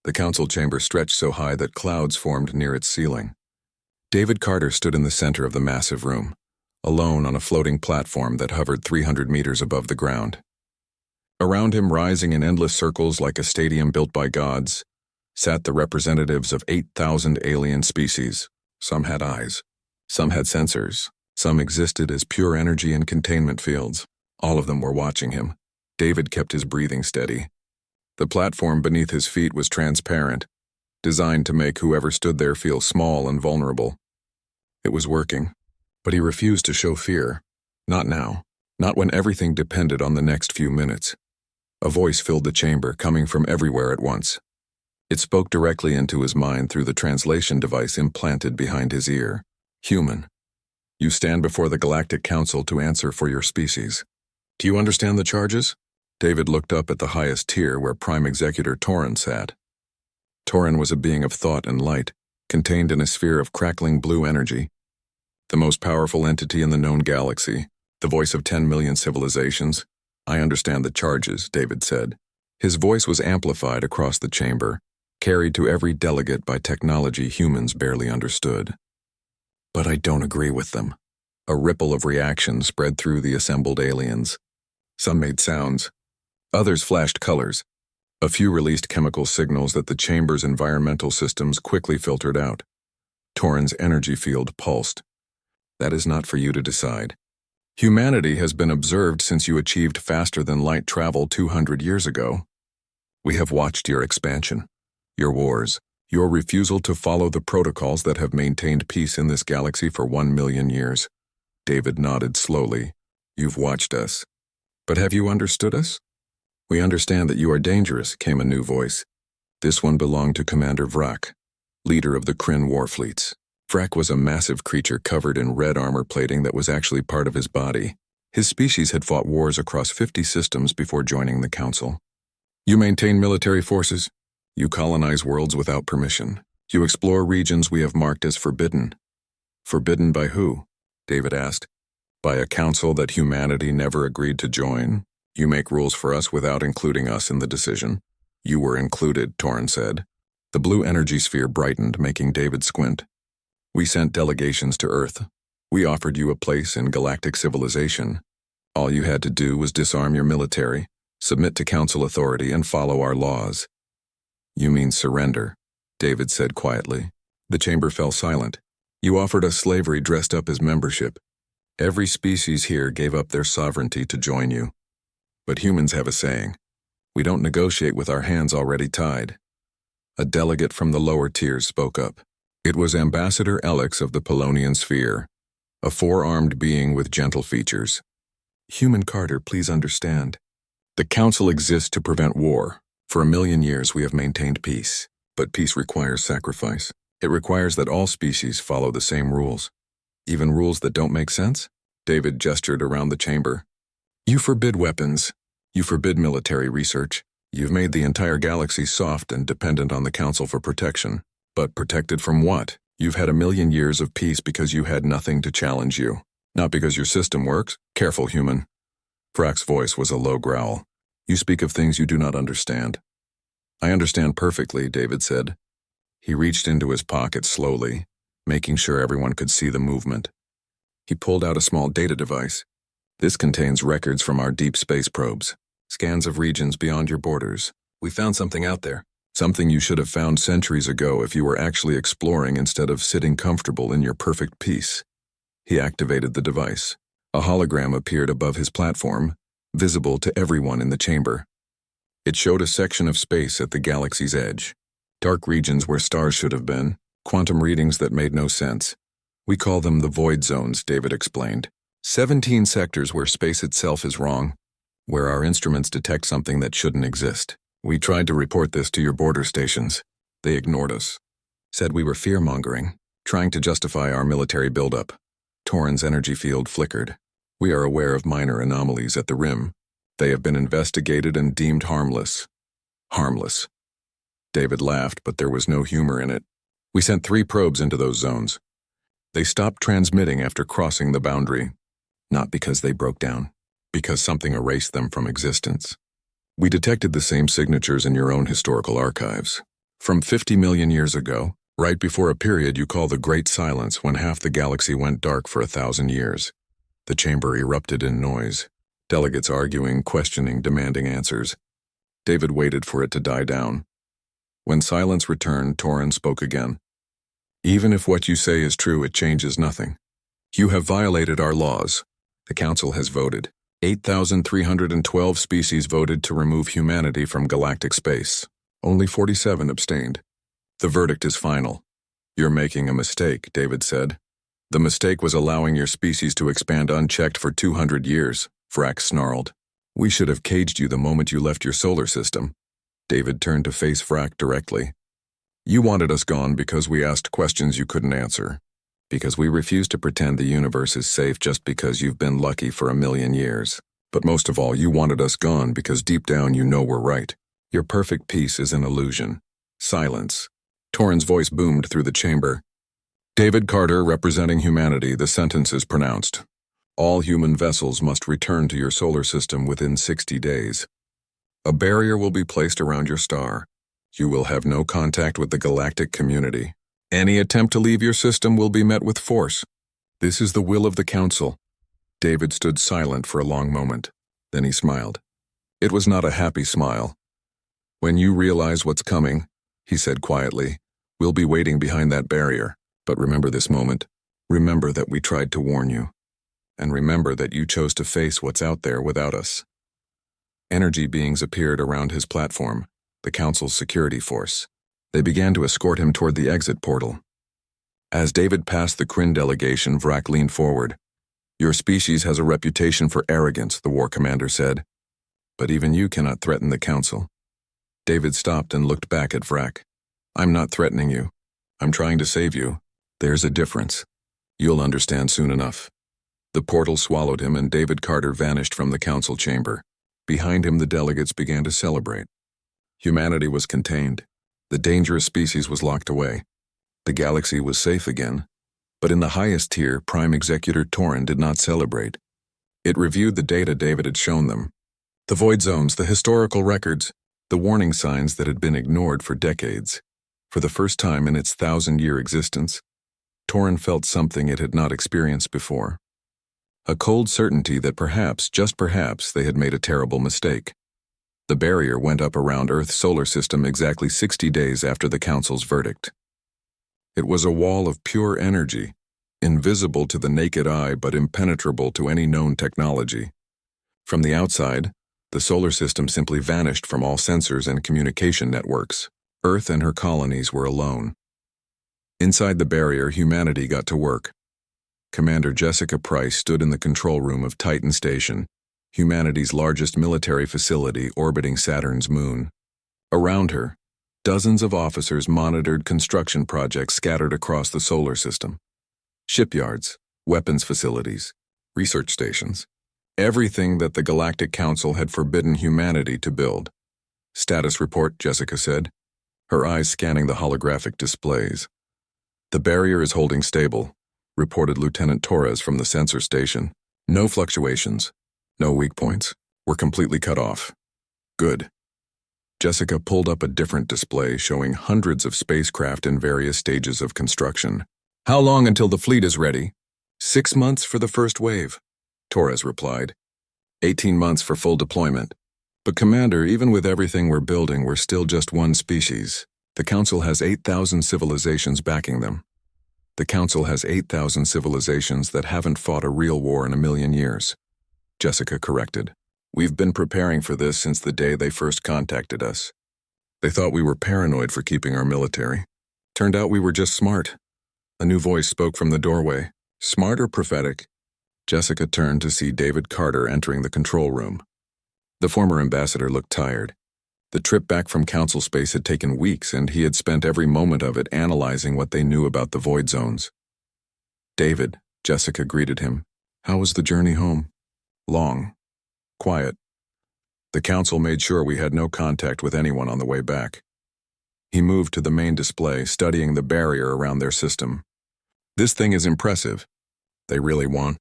The council chamber stretched so high that clouds formed near its ceiling. David Carter stood in the center of the massive room, alone on a floating platform that hovered 300 meters above the ground. Around him, rising in endless circles like a stadium built by gods, sat the representatives of 8,000 alien species. Some had eyes, some had sensors, some existed as pure energy in containment fields. All of them were watching him. David kept his breathing steady. The platform beneath his feet was transparent, designed to make whoever stood there feel small and vulnerable. It was working, but he refused to show fear. Not now, not when everything depended on the next few minutes. A voice filled the chamber, coming from everywhere at once. It spoke directly into his mind through the translation device implanted behind his ear. Human, you stand before the Galactic Council to answer for your species. Do you understand the charges? David looked up at the highest tier where Prime Executor Torin sat. Torin was a being of thought and light, contained in a sphere of crackling blue energy. The most powerful entity in the known galaxy, the voice of 10 million civilizations. I understand the charges, David said. His voice was amplified across the chamber, carried to every delegate by technology humans barely understood. But I don't agree with them. A ripple of reaction spread through the assembled aliens. Some made sounds. Others flashed colors. A few released chemical signals that the chamber's environmental systems quickly filtered out. Torin's energy field pulsed. That is not for you to decide. Humanity has been observed since you achieved faster-than-light travel 200 years ago. We have watched your expansion, your wars, your refusal to follow the protocols that have maintained peace in this galaxy for 1 million years. David nodded slowly. You've watched us. But have you understood us? We understand that you are dangerous, came a new voice. This one belonged to Commander Vrak, leader of the Kryn war fleets. Vrak was a massive creature covered in red armor plating that was actually part of his body. His species had fought wars across 50 systems before joining the Council. You maintain military forces. You colonize worlds without permission. You explore regions we have marked as forbidden. Forbidden by who? David asked. By a council that humanity never agreed to join. You make rules for us without including us in the decision. You were included, Torin said. The blue energy sphere brightened, making David squint. We sent delegations to Earth. We offered you a place in galactic civilization. All you had to do was disarm your military, submit to council authority, and follow our laws. You mean surrender, David said quietly. The chamber fell silent. You offered us slavery dressed up as membership. Every species here gave up their sovereignty to join you. But humans have a saying. We don't negotiate with our hands already tied. A delegate from the lower tiers spoke up. It was Ambassador Alex of the Polonian Sphere, a four-armed being with gentle features. Human Carter, please understand. The Council exists to prevent war. For 1 million years we have maintained peace. But peace requires sacrifice. It requires that all species follow the same rules. Even rules that don't make sense? David gestured around the chamber. You forbid weapons. You forbid military research. You've made the entire galaxy soft and dependent on the Council for protection. But protected from what? You've had 1 million years of peace because you had nothing to challenge you. Not because your system works. Careful, human. Vrak's voice was a low growl. You speak of things you do not understand. I understand perfectly, David said. He reached into his pocket slowly, making sure everyone could see the movement. He pulled out a small data device. This contains records from our deep space probes, scans of regions beyond your borders. We found something out there. Something you should have found centuries ago if you were actually exploring instead of sitting comfortable in your perfect peace. He activated the device. A hologram appeared above his platform, visible to everyone in the chamber. It showed a section of space at the galaxy's edge. Dark regions where stars should have been, quantum readings that made no sense. We call them the void zones, David explained. 17 sectors where space itself is wrong, where our instruments detect something that shouldn't exist. We tried to report this to your border stations. They ignored us. Said we were fear-mongering, trying to justify our military buildup. Torin's energy field flickered. We are aware of minor anomalies at the rim. They have been investigated and deemed harmless. Harmless. David laughed, but there was no humor in it. We sent 3 probes into those zones. They stopped transmitting after crossing the boundary. Not because they broke down, because something erased them from existence. We detected the same signatures in your own historical archives. From 50 million years ago, right before a period you call the Great Silence when half the galaxy went dark for 1,000 years. The chamber erupted in noise. Delegates arguing, questioning, demanding answers. David waited for it to die down. When silence returned, Torin spoke again. Even if what you say is true, it changes nothing. You have violated our laws. The Council has voted. 8,312 species voted to remove humanity from galactic space. Only 47 abstained. The verdict is final. You're making a mistake, David said. The mistake was allowing your species to expand unchecked for 200 years, Vrack snarled. We should have caged you the moment you left your solar system. David turned to face Vrack directly. You wanted us gone because we asked questions you couldn't answer. Because we refuse to pretend the universe is safe just because you've been lucky for 1,000,000 years. But most of all, you wanted us gone because deep down you know we're right. Your perfect peace is an illusion. Silence. Torin's voice boomed through the chamber. David Carter, representing humanity, the sentence is pronounced. All human vessels must return to your solar system within 60 days. A barrier will be placed around your star. You will have no contact with the galactic community. Any attempt to leave your system will be met with force. This is the will of the Council. David stood silent for a long moment. Then he smiled. It was not a happy smile. When you realize what's coming, he said quietly, we'll be waiting behind that barrier. But remember this moment. Remember that we tried to warn you. And remember that you chose to face what's out there without us. Energy beings appeared around his platform, the Council's security force. They began to escort him toward the exit portal. As David passed the Kryn delegation, Vrack leaned forward. Your species has a reputation for arrogance, the war commander said. But even you cannot threaten the Council. David stopped and looked back at Vrack. I'm not threatening you. I'm trying to save you. There's a difference. You'll understand soon enough. The portal swallowed him and David Carter vanished from the Council chamber. Behind him, the delegates began to celebrate. Humanity was contained. The dangerous species was locked away. The galaxy was safe again. But in the highest tier, Prime Executor Torin did not celebrate. It reviewed the data David had shown them. The void zones, the historical records, the warning signs that had been ignored for decades. For the first time in its 1,000-year existence, Torin felt something it had not experienced before. A cold certainty that perhaps, just perhaps, they had made a terrible mistake. The barrier went up around Earth's solar system exactly 60 days after the Council's verdict. It was a wall of pure energy, invisible to the naked eye but impenetrable to any known technology. From the outside, the solar system simply vanished from all sensors and communication networks. Earth and her colonies were alone. Inside the barrier, humanity got to work. Commander Jessica Price stood in the control room of Titan Station, humanity's largest military facility orbiting Saturn's moon. Around her, dozens of officers monitored construction projects scattered across the solar system. Shipyards, weapons facilities, research stations. Everything that the Galactic Council had forbidden humanity to build. Status report, Jessica said, her eyes scanning the holographic displays. The barrier is holding stable, reported Lieutenant Torres from the sensor station. No fluctuations. No weak points. We're completely cut off. Good. Jessica pulled up a different display showing hundreds of spacecraft in various stages of construction. How long until the fleet is ready? 6 months for the first wave, Torres replied. 18 months for full deployment. But Commander, even with everything we're building, we're still just one species. The Council has 8,000 civilizations backing them. The Council has 8,000 civilizations that haven't fought a real war in 1,000,000 years. Jessica corrected. We've been preparing for this since the day they first contacted us. They thought we were paranoid for keeping our military. Turned out we were just smart. A new voice spoke from the doorway. Smart or prophetic? Jessica turned to see David Carter entering the control room. The former ambassador looked tired. The trip back from Council space had taken weeks, and he had spent every moment of it analyzing what they knew about the void zones. David, Jessica greeted him. How was the journey home? Long. Quiet. The Council made sure we had no contact with anyone on the way back. He moved to the main display, studying the barrier around their system. This thing is impressive. They really want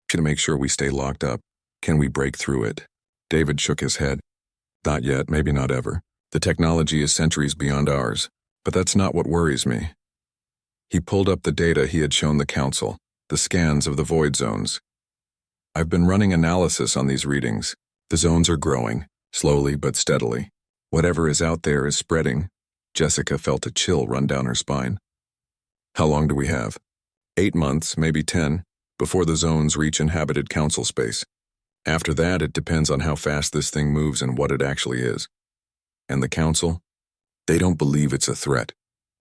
to make sure we stay locked up. Can we break through it? David shook his head. Not yet, maybe not ever. The technology is centuries beyond ours, but that's not what worries me. He pulled up the data he had shown the council, the scans of the void zones. I've been running analysis on these readings. The zones are growing, slowly but steadily. Whatever is out there is spreading. Jessica felt a chill run down her spine. How long do we have? 8 months, maybe 10, before the zones reach inhabited council space. After that, it depends on how fast this thing moves and what it actually is. And the council? They don't believe it's a threat.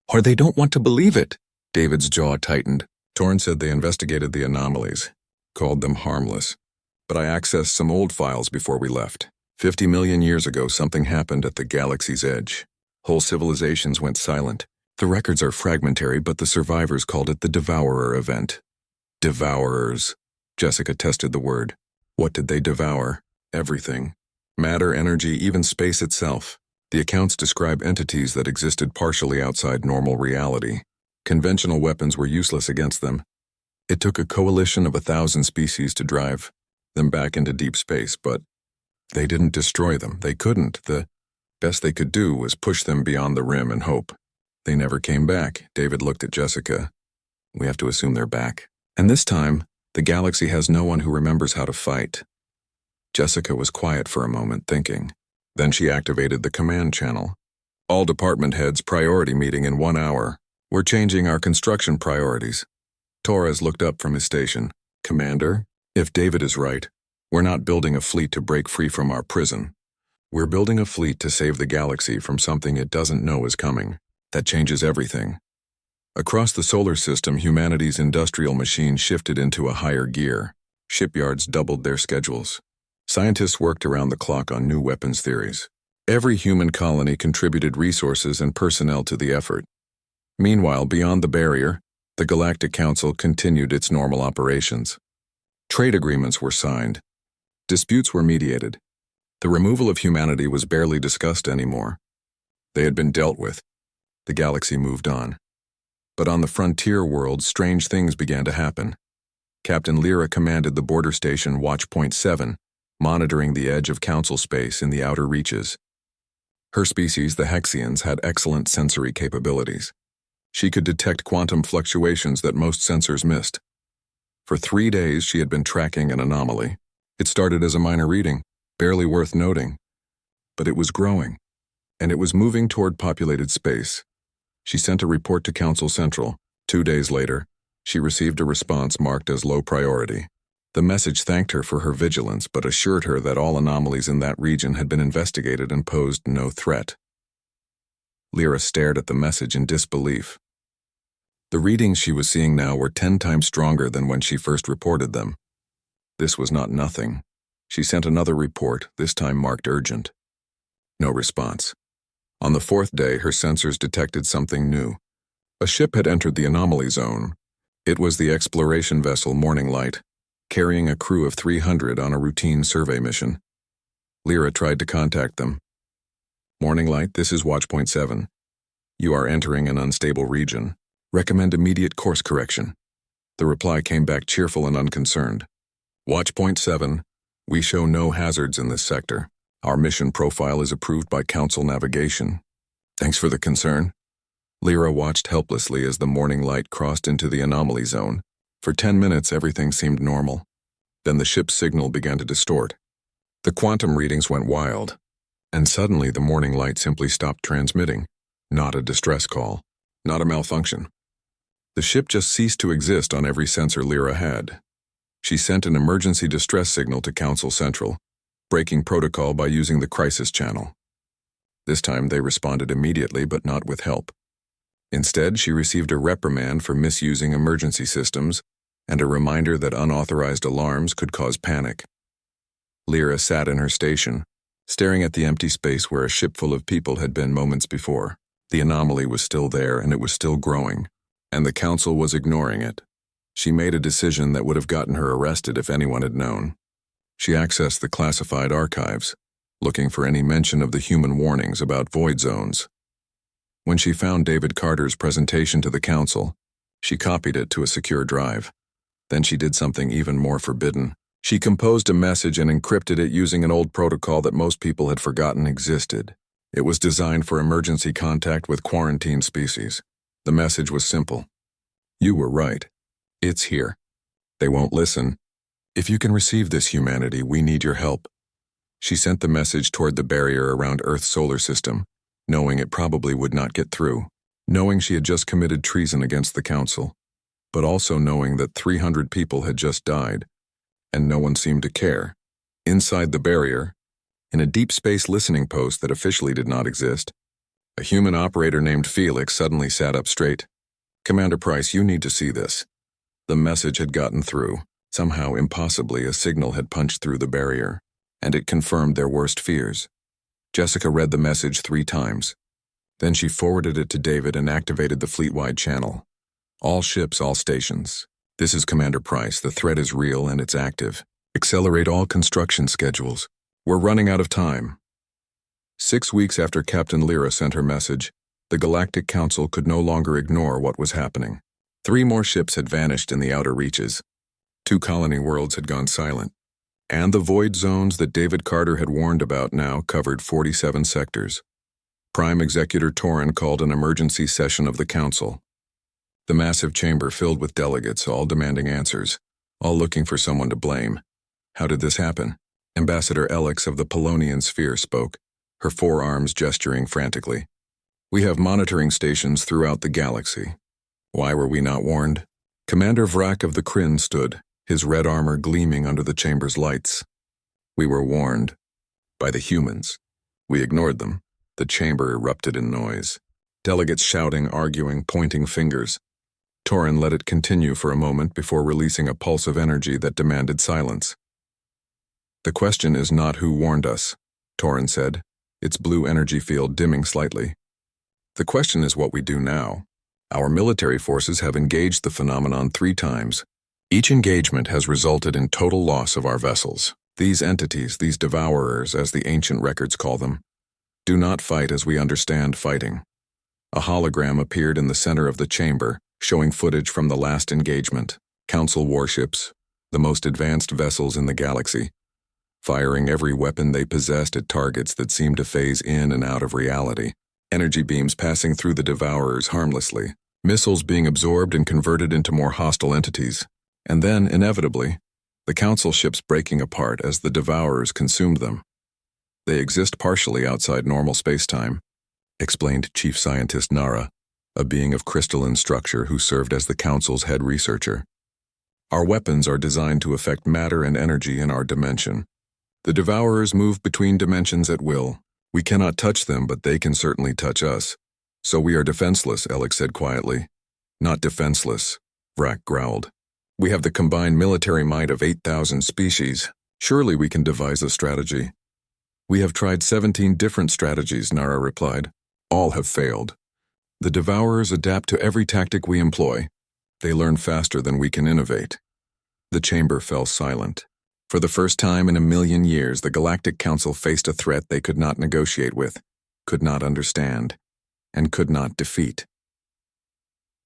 Or they don't want to believe it. David's jaw tightened. Torn said they investigated the anomalies, called them harmless. But I accessed some old files before we left. 50 million years ago, something happened at the galaxy's edge. Whole civilizations went silent. The records are fragmentary, but the survivors called it the Devourer event. Devourers. Jessica tested the word. What did they devour? Everything. Matter, energy, even space itself. The accounts describe entities that existed partially outside normal reality. Conventional weapons were useless against them. It took a coalition of 1,000 species to drive them back into deep space, but they didn't destroy them. They couldn't. The best they could do was push them beyond the rim and hope. They never came back. David looked at Jessica. We have to assume they're back. And this time, the galaxy has no one who remembers how to fight. Jessica was quiet for a moment, thinking. Then she activated the command channel. All department heads priority meeting in 1 hour. We're changing our construction priorities. Torres looked up from his station. Commander, if David is right, we're not building a fleet to break free from our prison. We're building a fleet to save the galaxy from something it doesn't know is coming. That changes everything. Across the solar system, humanity's industrial machine shifted into a higher gear. Shipyards doubled their schedules. Scientists worked around the clock on new weapons theories. Every human colony contributed resources and personnel to the effort. Meanwhile, beyond the barrier, the Galactic Council continued its normal operations. Trade agreements were signed. Disputes were mediated. The removal of humanity was barely discussed anymore. They had been dealt with. The galaxy moved on. But on the frontier world, strange things began to happen. Captain Lyra commanded the border station Watchpoint 7, monitoring the edge of council space in the outer reaches. Her species, the Hexians, had excellent sensory capabilities. She could detect quantum fluctuations that most sensors missed. For 3 days, she had been tracking an anomaly. It started as a minor reading, barely worth noting. But it was growing, and it was moving toward populated space. She sent a report to Council Central. 2 days later, she received a response marked as low priority. The message thanked her for her vigilance, but assured her that all anomalies in that region had been investigated and posed no threat. Lyra stared at the message in disbelief. The readings she was seeing now were 10 times stronger than when she first reported them. This was not nothing. She sent another report, this time marked urgent. No response. On the 4th day, her sensors detected something new. A ship had entered the anomaly zone. It was the exploration vessel Morning Light, carrying a crew of 300 on a routine survey mission. Lyra tried to contact them. Morning Light, this is Watchpoint 7. You are entering an unstable region. Recommend immediate course correction. The reply came back cheerful and unconcerned. Watchpoint 7, we show no hazards in this sector. Our mission profile is approved by Council Navigation. Thanks for the concern. Lyra watched helplessly as the Morning Light crossed into the anomaly zone. For 10 minutes, everything seemed normal. Then the ship's signal began to distort. The quantum readings went wild. And suddenly, the Morning Light simply stopped transmitting. Not a distress call. Not a malfunction. The ship just ceased to exist on every sensor Lyra had. She sent an emergency distress signal to Council Central, breaking protocol by using the crisis channel. This time they responded immediately, but not with help. Instead, she received a reprimand for misusing emergency systems and a reminder that unauthorized alarms could cause panic. Lyra sat in her station, staring at the empty space where a ship full of people had been moments before. The anomaly was still there, and it was still growing, and the council was ignoring it. She made a decision that would have gotten her arrested if anyone had known. She accessed the classified archives, looking for any mention of the human warnings about void zones. When she found David Carter's presentation to the council, she copied it to a secure drive. Then she did something even more forbidden. She composed a message and encrypted it using an old protocol that most people had forgotten existed. It was designed for emergency contact with quarantined species. The message was simple. You were right. It's here. They won't listen. If you can receive this, humanity, we need your help. She sent the message toward the barrier around Earth's solar system, knowing it probably would not get through, knowing she had just committed treason against the Council, but also knowing that 300 people had just died, and no one seemed to care. Inside the barrier, in a deep space listening post that officially did not exist, a human operator named Felix suddenly sat up straight. Commander Price, you need to see this. The message had gotten through. Somehow, impossibly, a signal had punched through the barrier, and it confirmed their worst fears. Jessica read the message 3 times. Then she forwarded it to David and activated the fleet-wide channel. All ships, all stations. This is Commander Price. The threat is real and it's active. Accelerate all construction schedules. We're running out of time. 6 weeks after Captain Lyra sent her message, the Galactic Council could no longer ignore what was happening. 3 more ships had vanished in the outer reaches. 2 colony worlds had gone silent. And the void zones that David Carter had warned about now covered 47 sectors. Prime Executor Torin called an emergency session of the Council. The massive chamber filled with delegates, all demanding answers, all looking for someone to blame. How did this happen? Ambassador Alex of the Polonian Sphere spoke, her forearms gesturing frantically. We have monitoring stations throughout the galaxy. Why were we not warned? Commander Vrak of the Kryn stood, his red armor gleaming under the chamber's lights. We were warned. By the humans. We ignored them. The chamber erupted in noise. Delegates shouting, arguing, pointing fingers. Torin let it continue for a moment before releasing a pulse of energy that demanded silence. The question is not who warned us, Torin said, its blue energy field dimming slightly. The question is what we do now. Our military forces have engaged the phenomenon 3 times. Each engagement has resulted in total loss of our vessels. These entities, these devourers, as the ancient records call them, do not fight as we understand fighting. A hologram appeared in the center of the chamber, showing footage from the last engagement. Council warships, the most advanced vessels in the galaxy, firing every weapon they possessed at targets that seemed to phase in and out of reality. Energy beams passing through the devourers harmlessly, missiles being absorbed and converted into more hostile entities, and then, inevitably, the Council ships breaking apart as the devourers consumed them. They exist partially outside normal space-time, explained Chief Scientist Nara, a being of crystalline structure who served as the Council's head researcher. Our weapons are designed to affect matter and energy in our dimension. The devourers move between dimensions at will. We cannot touch them, but they can certainly touch us. So we are defenseless, Alex said quietly. Not defenseless, Vrak growled. We have the combined military might of 8,000 species. Surely we can devise a strategy. We have tried 17 different strategies, Nara replied. All have failed. The devourers adapt to every tactic we employ. They learn faster than we can innovate. The chamber fell silent. For the first time in 1,000,000 years, the Galactic Council faced a threat they could not negotiate with, could not understand, and could not defeat.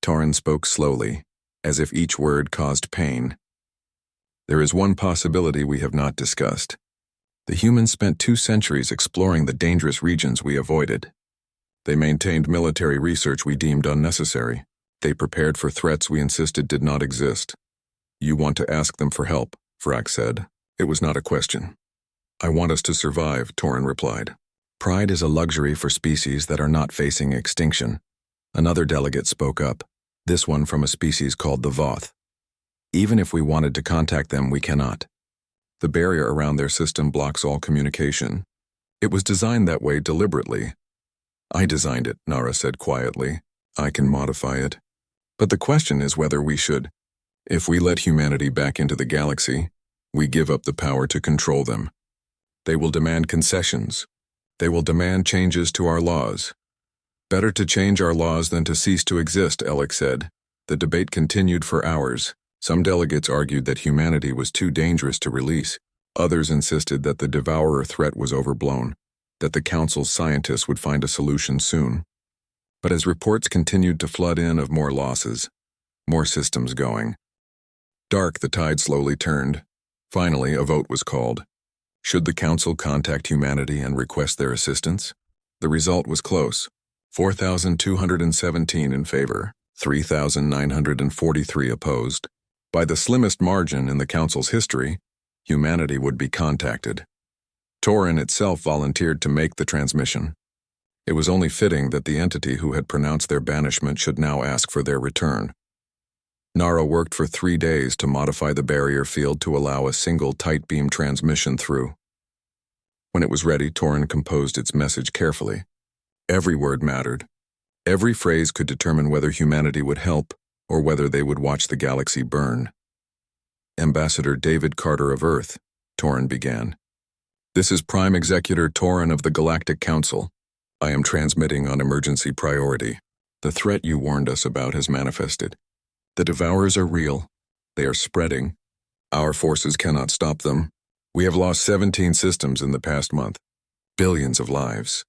Torin spoke slowly, as if each word caused pain. There is one possibility we have not discussed. The humans spent 2 centuries exploring the dangerous regions we avoided. They maintained military research we deemed unnecessary. They prepared for threats we insisted did not exist. You want to ask them for help, Vrak said. It was not a question. I want us to survive, Torin replied. Pride is a luxury for species that are not facing extinction. Another delegate spoke up, this one from a species called the Voth. Even if we wanted to contact them, we cannot. The barrier around their system blocks all communication. It was designed that way deliberately. I designed it, Nara said quietly. I can modify it. But the question is whether we should. If we let humanity back into the galaxy, we give up the power to control them. They will demand concessions. They will demand changes to our laws. Better to change our laws than to cease to exist, Alex said. The debate continued for hours. Some delegates argued that humanity was too dangerous to release. Others insisted that the devourer threat was overblown, that the Council's scientists would find a solution soon. But as reports continued to flood in of more losses, more systems going. Dark, the tide slowly turned. Finally, a vote was called. Should the Council contact humanity and request their assistance? The result was close. 4,217 in favor, 3,943 opposed. By the slimmest margin in the Council's history, humanity would be contacted. Torin itself volunteered to make the transmission. It was only fitting that the entity who had pronounced their banishment should now ask for their return. Nara worked for 3 days to modify the barrier field to allow a single tight beam transmission through. When it was ready, Torin composed its message carefully. Every word mattered. Every phrase could determine whether humanity would help or whether they would watch the galaxy burn. Ambassador David Carter of Earth, Torin began. This is Prime Executor Torin of the Galactic Council. I am transmitting on emergency priority. The threat you warned us about has manifested. The Devourers are real. They are spreading. Our forces cannot stop them. We have lost 17 systems in the past month. Billions of lives.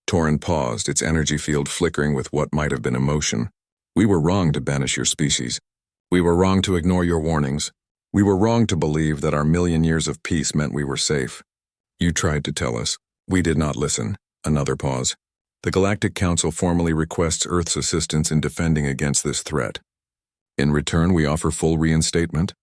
Torin paused, its energy field flickering with what might have been emotion. We were wrong to banish your species. We were wrong to ignore your warnings. We were wrong to believe that our million years of peace meant we were safe. You tried to tell us. We did not listen. Another pause. The Galactic Council formally requests Earth's assistance in defending against this threat. In return, we offer full reinstatement,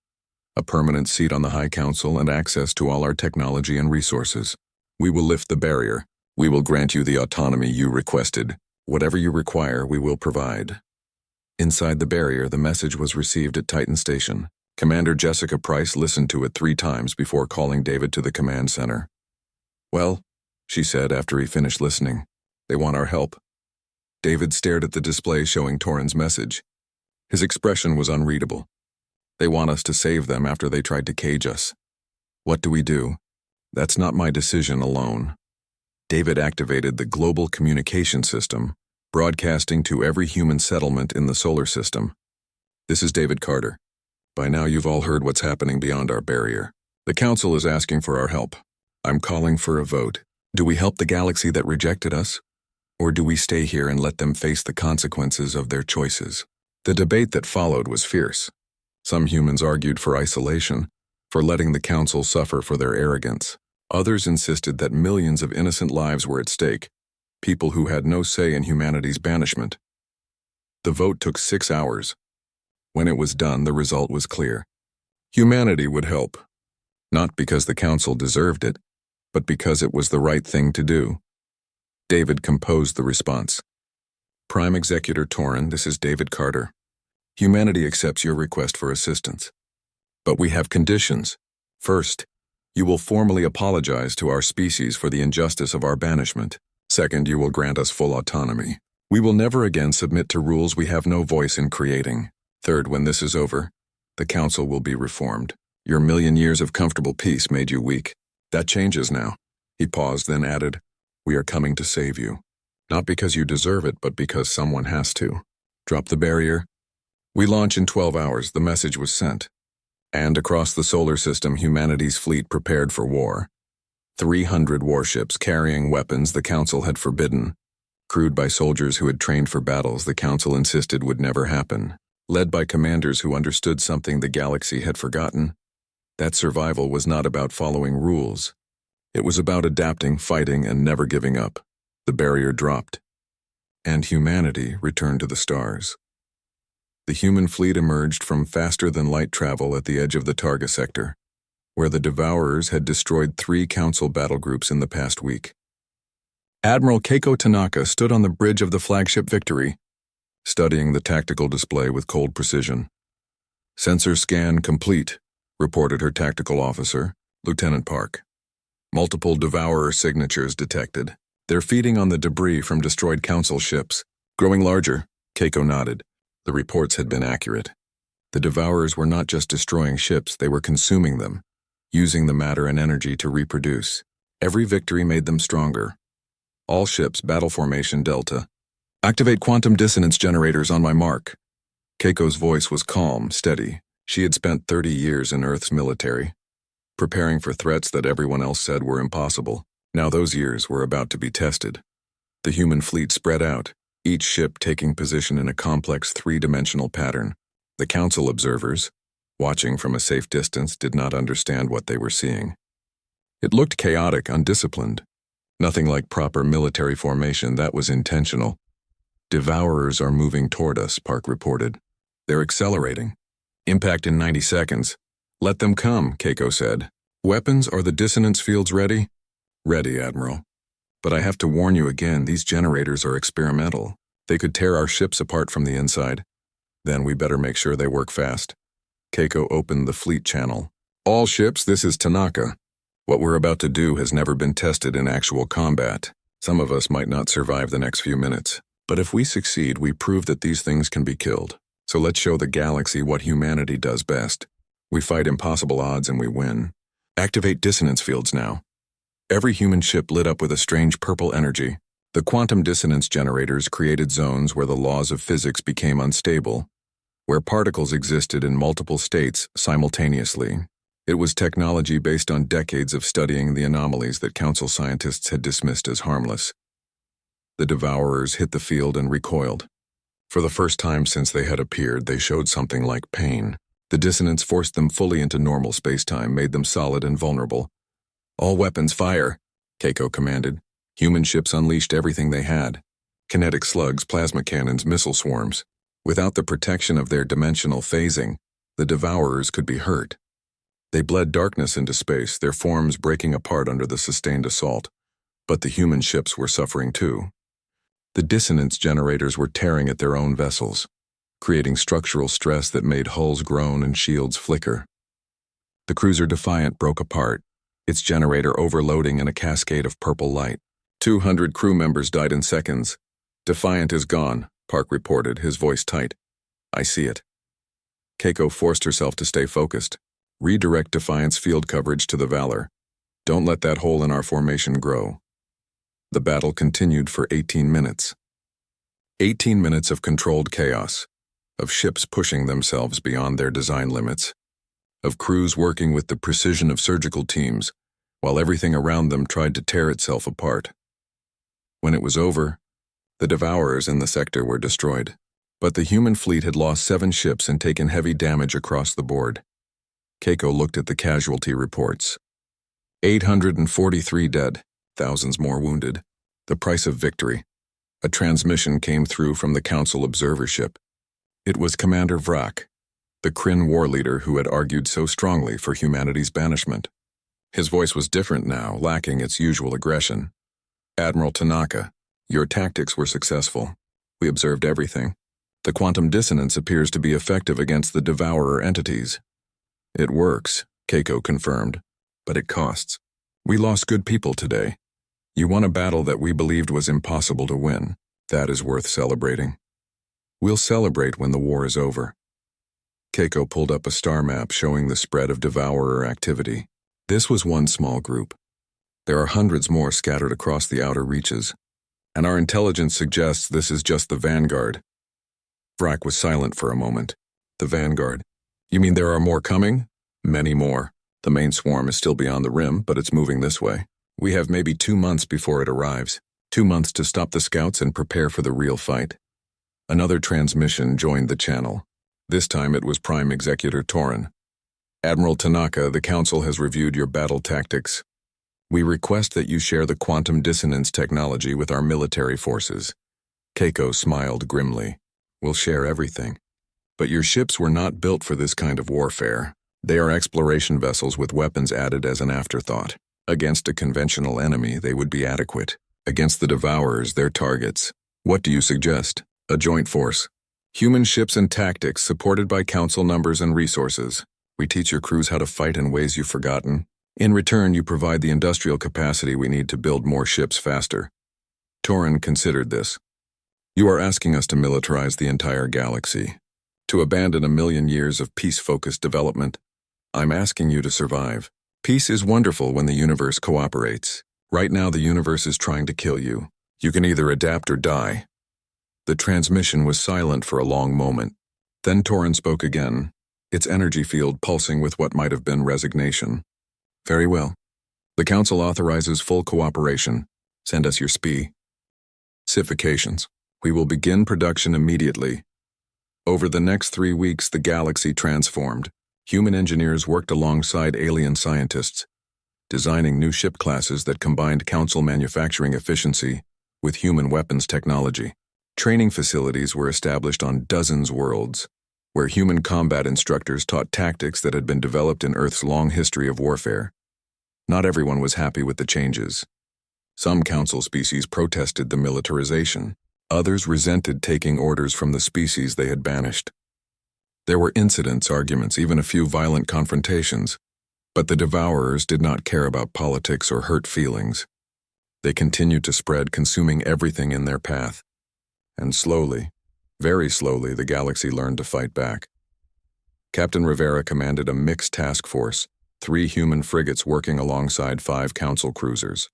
a permanent seat on the High Council, and access to all our technology and resources. We will lift the barrier. We will grant you the autonomy you requested. Whatever you require, we will provide. Inside the barrier, the message was received at Titan Station. Commander Jessica Price listened to it 3 times before calling David to the command center. Well, she said after he finished listening, they want our help. David stared at the display showing Torin's message. His expression was unreadable. They want us to save them after they tried to cage us. What do we do? That's not my decision alone. David activated the global communication system, broadcasting to every human settlement in the solar system. This is David Carter. By now you've all heard what's happening beyond our barrier. The Council is asking for our help. I'm calling for a vote. Do we help the galaxy that rejected us? Or do we stay here and let them face the consequences of their choices? The debate that followed was fierce. Some humans argued for isolation, for letting the Council suffer for their arrogance. Others insisted that millions of innocent lives were at stake, people who had no say in humanity's banishment. The vote took 6 hours. When it was done, the result was clear. Humanity would help, not because the Council deserved it, but because it was the right thing to do. David composed the response. Prime Executor Torin, this is David Carter. Humanity accepts your request for assistance. But we have conditions. First, you will formally apologize to our species for the injustice of our banishment. Second, you will grant us full autonomy. We will never again submit to rules we have no voice in creating. Third, when this is over, the Council will be reformed. Your million years of comfortable peace made you weak. That changes now. He paused, then added, we are coming to save you. Not because you deserve it, but because someone has to. Drop the barrier. We launch in 12 hours, the message was sent. And across the solar system, humanity's fleet prepared for war. 300 warships carrying weapons the Council had forbidden, crewed by soldiers who had trained for battles the Council insisted would never happen, led by commanders who understood something the galaxy had forgotten. That survival was not about following rules. It was about adapting, fighting, and never giving up. The barrier dropped, and humanity returned to the stars. The human fleet emerged from faster-than-light travel at the edge of the Targa sector, where the Devourers had destroyed 3 Council battle groups in the past week. Admiral Keiko Tanaka stood on the bridge of the flagship Victory, studying the tactical display with cold precision. Sensor scan complete, reported her tactical officer, Lieutenant Park. Multiple Devourer signatures detected. They're feeding on the debris from destroyed Council ships. Growing larger, Keiko nodded. The reports had been accurate. The Devourers were not just destroying ships, they were consuming them, using the matter and energy to reproduce. Every victory made them stronger. All ships, battle formation Delta. Activate quantum dissonance generators on my mark. Keiko's voice was calm, steady. She had spent 30 years in Earth's military, preparing for threats that everyone else said were impossible. Now those years were about to be tested. The human fleet spread out, each ship taking position in a complex 3-dimensional pattern. The Council observers, watching from a safe distance, did not understand what they were seeing. It looked chaotic, undisciplined. Nothing like proper military formation, that was intentional. Devourers are moving toward us, Park reported. They're accelerating. Impact in 90 seconds. Let them come, Keiko said. Weapons, are the dissonance fields ready? Ready, Admiral. But I have to warn you again, these generators are experimental. They could tear our ships apart from the inside. Then we better make sure they work fast. Keiko opened the fleet channel. All ships, this is Tanaka. What we're about to do has never been tested in actual combat. Some of us might not survive the next few minutes. But if we succeed, we prove that these things can be killed. So let's show the galaxy what humanity does best. We fight impossible odds and we win. Activate dissonance fields now. Every human ship lit up with a strange purple energy. The quantum dissonance generators created zones where the laws of physics became unstable, where particles existed in multiple states simultaneously. It was technology based on decades of studying the anomalies that Council scientists had dismissed as harmless. The Devourers hit the field and recoiled. For the first time since they had appeared, they showed something like pain. The dissonance forced them fully into normal space-time, made them solid and vulnerable. All weapons fire, Keiko commanded. Human ships unleashed everything they had. Kinetic slugs, plasma cannons, missile swarms. Without the protection of their dimensional phasing, the Devourers could be hurt. They bled darkness into space, their forms breaking apart under the sustained assault. But the human ships were suffering too. The dissonance generators were tearing at their own vessels, creating structural stress that made hulls groan and shields flicker. The cruiser Defiant broke apart, its generator overloading in a cascade of purple light. 200 crew members died in seconds. Defiant is gone, Park reported, his voice tight. I see it. Keiko forced herself to stay focused. Redirect Defiant's field coverage to the Valor. Don't let that hole in our formation grow. The battle continued for 18 minutes. 18 minutes of controlled chaos, of ships pushing themselves beyond their design limits, of crews working with the precision of surgical teams, while everything around them tried to tear itself apart. When it was over, the Devourers in the sector were destroyed, but the human fleet had lost 7 ships and taken heavy damage across the board. Keiko looked at the casualty reports. 843 dead, thousands more wounded. The price of victory. A transmission came through from the Council observer ship. It was Commander Vrak, the Kryn war leader who had argued so strongly for humanity's banishment. His voice was different now, lacking its usual aggression. Admiral Tanaka, your tactics were successful. We observed everything. The quantum dissonance appears to be effective against the Devourer entities. It works, Keiko confirmed, but it costs. We lost good people today. You won a battle that we believed was impossible to win. That is worth celebrating. We'll celebrate when the war is over. Keiko pulled up a star map showing the spread of Devourer activity. This was one small group. There are hundreds more scattered across the outer reaches, and our intelligence suggests this is just the vanguard. Vrak was silent for a moment. The vanguard. You mean there are more coming? Many more. The main swarm is still beyond the rim, but it's moving this way. We have maybe 2 months before it arrives. 2 months to stop the scouts and prepare for the real fight. Another transmission joined the channel. This time it was Prime Executor Torin. Admiral Tanaka, the Council has reviewed your battle tactics. We request that you share the quantum dissonance technology with our military forces. Keiko smiled grimly. We'll share everything. But your ships were not built for this kind of warfare. They are exploration vessels with weapons added as an afterthought. Against a conventional enemy, they would be adequate. Against the Devourers, they're targets. What do you suggest? A joint force. Human ships and tactics supported by Council numbers and resources. We teach your crews how to fight in ways you've forgotten. In return, you provide the industrial capacity we need to build more ships faster. Torin considered this. You are asking us to militarize the entire galaxy, to abandon 1,000,000 years of peace-focused development. I'm asking you to survive. Peace is wonderful when the universe cooperates. Right now, the universe is trying to kill you. You can either adapt or die. The transmission was silent for a long moment. Then Torin spoke again, its energy field pulsing with what might have been resignation. Very well. The Council authorizes full cooperation. Send us your specifications. We will begin production immediately. Over the next 3 weeks, the galaxy transformed. Human engineers worked alongside alien scientists. designing new ship classes that combined Council manufacturing efficiency with human weapons technology. Training facilities were established on dozens of worlds, where human combat instructors taught tactics that had been developed in Earth's long history of warfare. Not everyone was happy with the changes. Some Council species protested the militarization. Others resented taking orders from the species they had banished. There were incidents, arguments, even a few violent confrontations, but the Devourers did not care about politics or hurt feelings. They continued to spread, consuming everything in their path. And slowly, very slowly, the galaxy learned to fight back. Captain Rivera commanded a mixed task force, 3 human frigates working alongside 5 Council cruisers.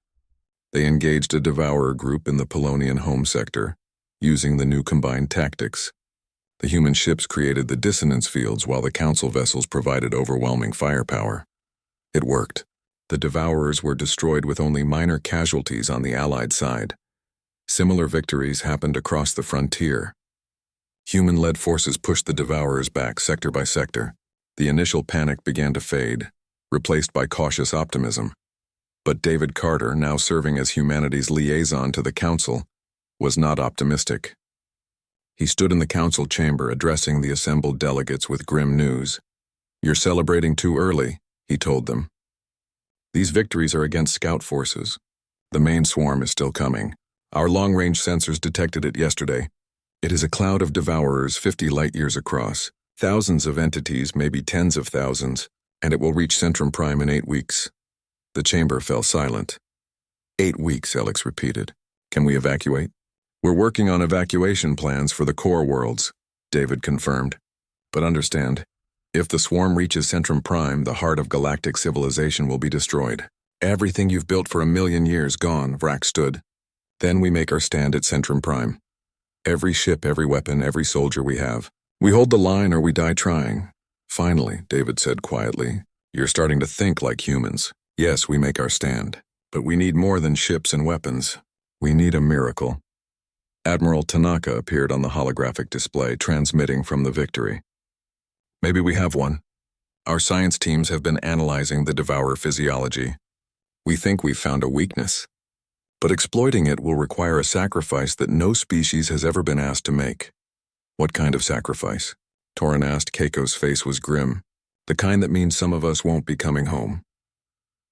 They engaged a Devourer group in the Polonian home sector, using the new combined tactics. The human ships created the dissonance fields while the Council vessels provided overwhelming firepower. It worked. The Devourers were destroyed with only minor casualties on the Allied side. Similar victories happened across the frontier. Human-led forces pushed the Devourers back sector by sector. The initial panic began to fade, replaced by cautious optimism. But David Carter, now serving as humanity's liaison to the Council, was not optimistic. He stood in the Council chamber addressing the assembled delegates with grim news. "You're celebrating too early," he told them. "These victories are against scout forces. The main swarm is still coming. Our long-range sensors detected it yesterday. It is a cloud of Devourers 50 light-years across, thousands of entities, maybe tens of thousands, and it will reach Centrum Prime in 8 weeks. The chamber fell silent. 8 weeks, Alex repeated. Can we evacuate? We're working on evacuation plans for the core worlds, David confirmed. But understand, if the swarm reaches Centrum Prime, the heart of galactic civilization will be destroyed. Everything you've built for 1,000,000 years gone, Vrack stood. Then we make our stand at Centrum Prime. Every ship, every weapon, every soldier we have. We hold the line or we die trying. Finally, David said quietly, you're starting to think like humans. Yes, we make our stand. But we need more than ships and weapons. We need a miracle. Admiral Tanaka appeared on the holographic display, transmitting from the Victory. Maybe we have one. Our science teams have been analyzing the Devourer physiology. We think we've found a weakness. But exploiting it will require a sacrifice that no species has ever been asked to make. What kind of sacrifice? Torin asked. Keiko's face was grim. The kind that means some of us won't be coming home.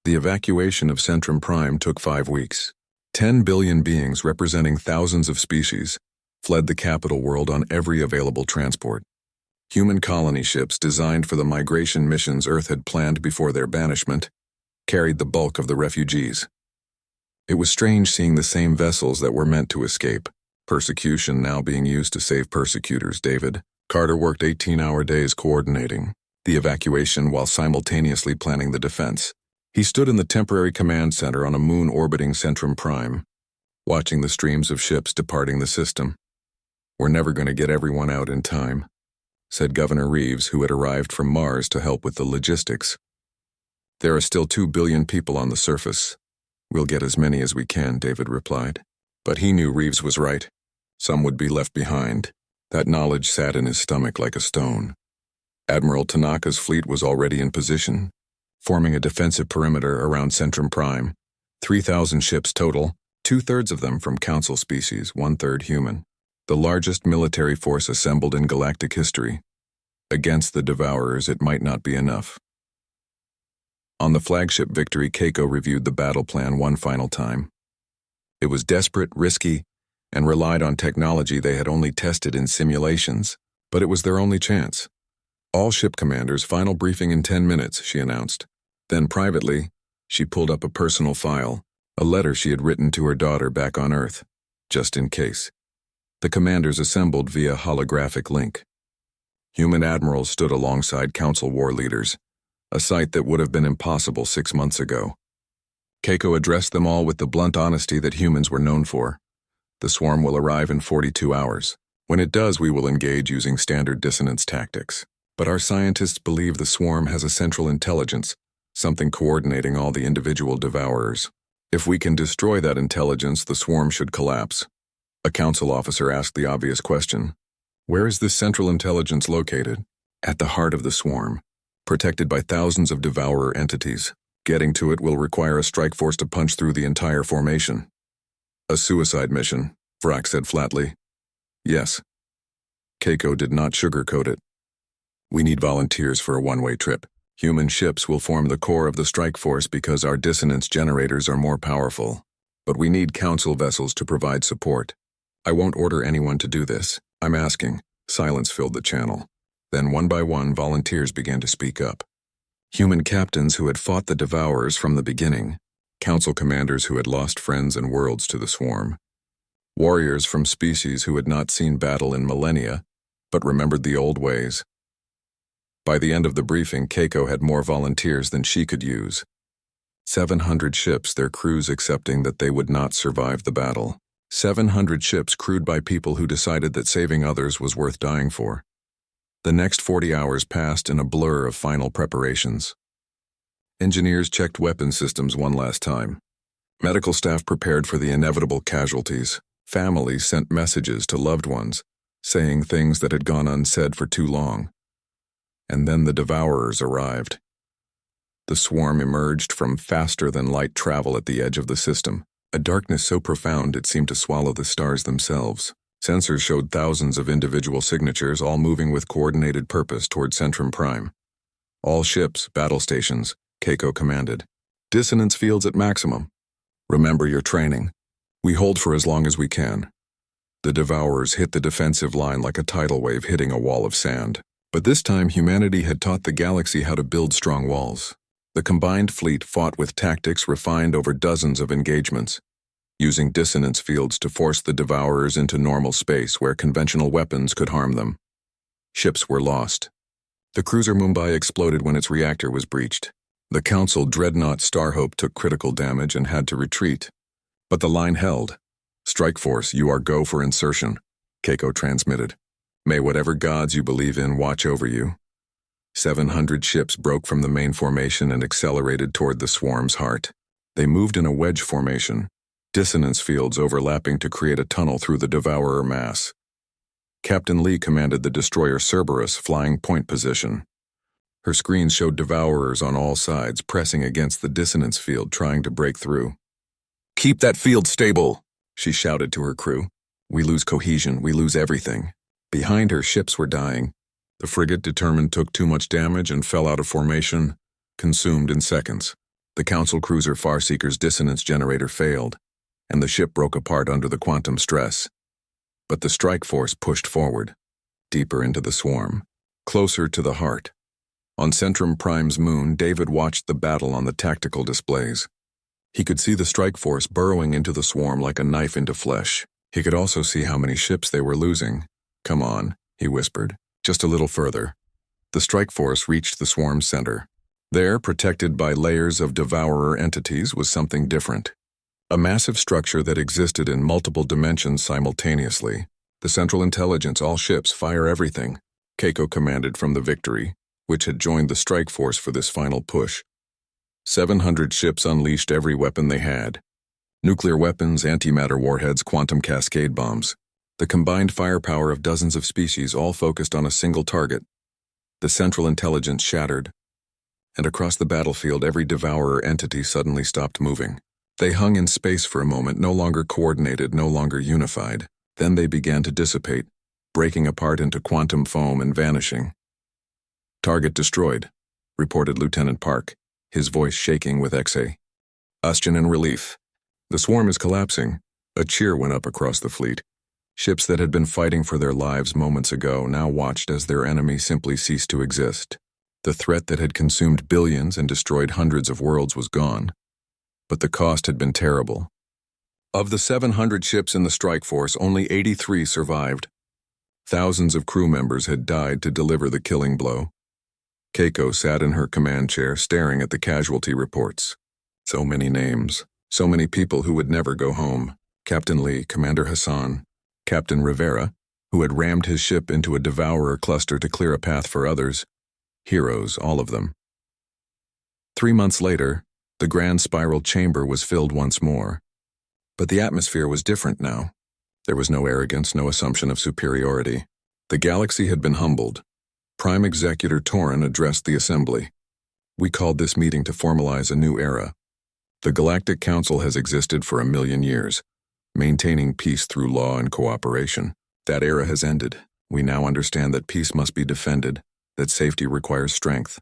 The evacuation of Centrum Prime took 5 weeks. 10 billion beings representing thousands of species fled the capital world on every available transport. Human colony ships designed for the migration missions Earth had planned before their banishment carried the bulk of the refugees. It was strange seeing the same vessels that were meant to escape, persecution now being used to save persecutors. David Carter worked 18-hour days coordinating the evacuation while simultaneously planning the defense. He stood in the temporary command center on a moon orbiting Centrum Prime, watching the streams of ships departing the system. We're never going to get everyone out in time, said Governor Reeves, who had arrived from Mars to help with the logistics. There are still 2 billion people on the surface. We'll get as many as we can, David replied. But he knew Reeves was right. Some would be left behind. That knowledge sat in his stomach like a stone. Admiral Tanaka's fleet was already in position, forming a defensive perimeter around Centrum Prime. 3,000 ships total, 2/3 of them from Council species, 1/3 human. The largest military force assembled in galactic history. Against the Devourers, it might not be enough. On the flagship Victory, Keiko reviewed the battle plan one final time. It was desperate, risky, and relied on technology they had only tested in simulations, but it was their only chance. All ship commanders, final briefing in 10 minutes, she announced. Then privately, she pulled up a personal file, a letter she had written to her daughter back on Earth, just in case. The commanders assembled via holographic link. Human admirals stood alongside Council war leaders, a sight that would have been impossible 6 months ago. Keiko addressed them all with the blunt honesty that humans were known for. The swarm will arrive in 42 hours. When it does, we will engage using standard dissonance tactics. But our scientists believe the swarm has a central intelligence, something coordinating all the individual Devourers. If we can destroy that intelligence, the swarm should collapse. A Council officer asked the obvious question. Where is this central intelligence located? At the heart of the swarm, protected by thousands of Devourer entities. Getting to it will require a strike force to punch through the entire formation. A suicide mission, Vrak said flatly. Yes. Keiko did not sugarcoat it. We need volunteers for a one-way trip. Human ships will form the core of the strike force because our dissonance generators are more powerful. But we need council vessels to provide support. I won't order anyone to do this. I'm asking. Silence filled the channel. Then one by one, volunteers began to speak up. Human captains who had fought the Devourers from the beginning. Council commanders who had lost friends and worlds to the swarm. Warriors from species who had not seen battle in millennia, but remembered the old ways. By the end of the briefing, Keiko had more volunteers than she could use. 700 ships, their crews accepting that they would not survive the battle. 700 ships crewed by people who decided that saving others was worth dying for. The next 40 hours passed in a blur of final preparations. Engineers checked weapon systems one last time. Medical staff prepared for the inevitable casualties. Families sent messages to loved ones, saying things that had gone unsaid for too long. And then the Devourers arrived. The swarm emerged from faster-than-light travel at the edge of the system, a darkness so profound it seemed to swallow the stars themselves. Sensors showed thousands of individual signatures, all moving with coordinated purpose toward Centrum Prime. All ships, battle stations, Keiko commanded. Dissonance fields at maximum. Remember your training. We hold for as long as we can. The Devourers hit the defensive line like a tidal wave hitting a wall of sand. But this time humanity had taught the galaxy how to build strong walls. The combined fleet fought with tactics refined over dozens of engagements, using dissonance fields to force the Devourers into normal space where conventional weapons could harm them. Ships were lost. The cruiser Mumbai exploded when its reactor was breached. The Council dreadnought Starhope took critical damage and had to retreat. But the line held. Strike Force, you are go for insertion, Keiko transmitted. May whatever gods you believe in watch over you. 700 ships broke from the main formation and accelerated toward the swarm's heart. They moved in a wedge formation, dissonance fields overlapping to create a tunnel through the Devourer mass. Captain Lee commanded the destroyer Cerberus, flying point position. Her screens showed Devourers on all sides pressing against the dissonance field trying to break through. Keep that field stable, she shouted to her crew. We lose cohesion, we lose everything. Behind her, ships were dying. The frigate Determined took too much damage and fell out of formation, consumed in seconds. The Council cruiser Farseeker's dissonance generator failed, and the ship broke apart under the quantum stress. But the strike force pushed forward, deeper into the swarm, closer to the heart. On Centrum Prime's moon, David watched the battle on the tactical displays. He could see the strike force burrowing into the swarm like a knife into flesh. He could also see how many ships they were losing. Come on, he whispered. Just a little further. The strike force reached the swarm's center. There, protected by layers of Devourer entities, was something different. A massive structure that existed in multiple dimensions simultaneously. The Central Intelligence, all ships, fire everything, Keiko commanded from the Victory, which had joined the strike force for this final push. 700 ships unleashed every weapon they had. Nuclear weapons, antimatter warheads, quantum cascade bombs. The combined firepower of dozens of species all focused on a single target. The Central Intelligence shattered, and across the battlefield every Devourer entity suddenly stopped moving. They hung in space for a moment, no longer coordinated, no longer unified. Then they began to dissipate, breaking apart into quantum foam and vanishing. Target destroyed, reported Lieutenant Park, his voice shaking with exhaustion and relief. The swarm is collapsing. A cheer went up across the fleet. Ships that had been fighting for their lives moments ago now watched as their enemy simply ceased to exist. The threat that had consumed billions and destroyed hundreds of worlds was gone. But the cost had been terrible. Of the 700 ships in the strike force, only 83 survived. Thousands of crew members had died to deliver the killing blow. Keiko sat in her command chair staring at the casualty reports. So many names, so many people who would never go home. Captain Lee, Commander Hassan, Captain Rivera, who had rammed his ship into a Devourer cluster to clear a path for others. Heroes, all of them. 3 months later, the Grand Spiral Chamber was filled once more. But the atmosphere was different now. There was no arrogance, no assumption of superiority. The galaxy had been humbled. Prime Executor Torin addressed the assembly. We called this meeting to formalize a new era. The Galactic Council has existed for 1,000,000 years, maintaining peace through law and cooperation. That era has ended. We now understand that peace must be defended, that safety requires strength.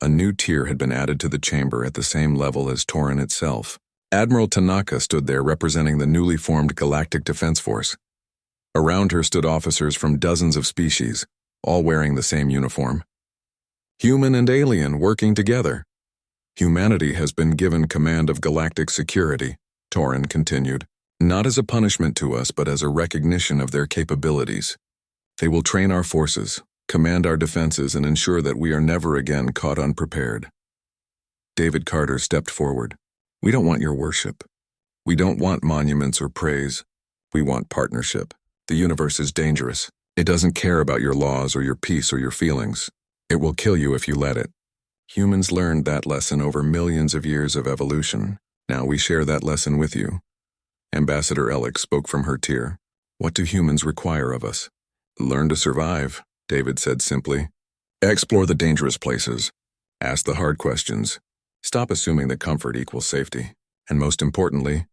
A new tier had been added to the chamber at the same level as Torin itself. Admiral Tanaka stood there representing the newly formed Galactic Defense Force. Around her stood officers from dozens of species, all wearing the same uniform. Human and alien working together. Humanity has been given command of galactic security, Torin continued, not as a punishment to us but as a recognition of their capabilities. They will train our forces, command our defenses, and ensure that we are never again caught unprepared. David Carter stepped forward. We don't want your worship. We don't want monuments or praise. We want partnership. The universe is dangerous. It doesn't care about your laws or your peace or your feelings. It will kill you if you let it. Humans learned that lesson over millions of years of evolution. Now we share that lesson with you. Ambassador Ellick spoke from her tier. What do humans require of us? Learn to survive, David said simply. Explore the dangerous places. Ask the hard questions. Stop assuming that comfort equals safety. And most importantly,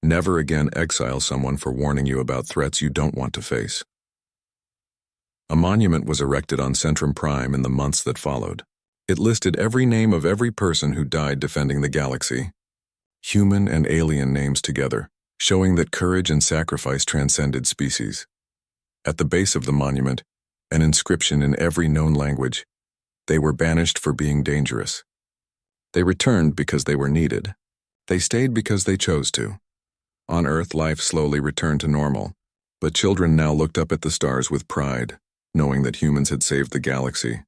never again exile someone for warning you about threats you don't want to face. A monument was erected on Centrum Prime in the months that followed. It listed every name of every person who died defending the galaxy. Human and alien names together, showing that courage and sacrifice transcended species. At the base of the monument, an inscription in every known language. They were banished for being dangerous. They returned because they were needed. They stayed because they chose to. On Earth, life slowly returned to normal, but children now looked up at the stars with pride, knowing that humans had saved the galaxy.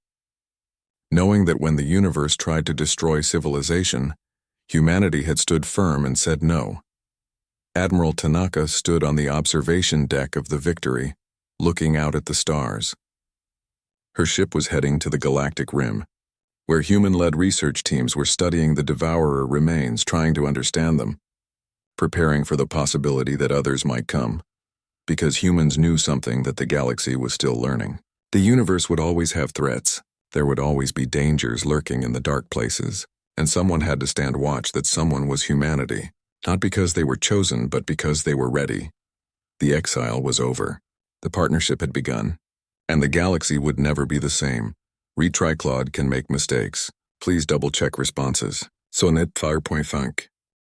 Knowing that when the universe tried to destroy civilization, humanity had stood firm and said no. Admiral Tanaka stood on the observation deck of the Victory, looking out at the stars. Her ship was heading to the galactic rim, where human-led research teams were studying the Devourer remains, trying to understand them, preparing for the possibility that others might come, because humans knew something that the galaxy was still learning. The universe would always have threats. There would always be dangers lurking in the dark places, and someone had to stand watch that someone was humanity, not because they were chosen, but because they were ready. The exile was over. The partnership had begun, and the galaxy would never be the same. Retry Claude can make mistakes. Please double-check responses. Sonnet 5.5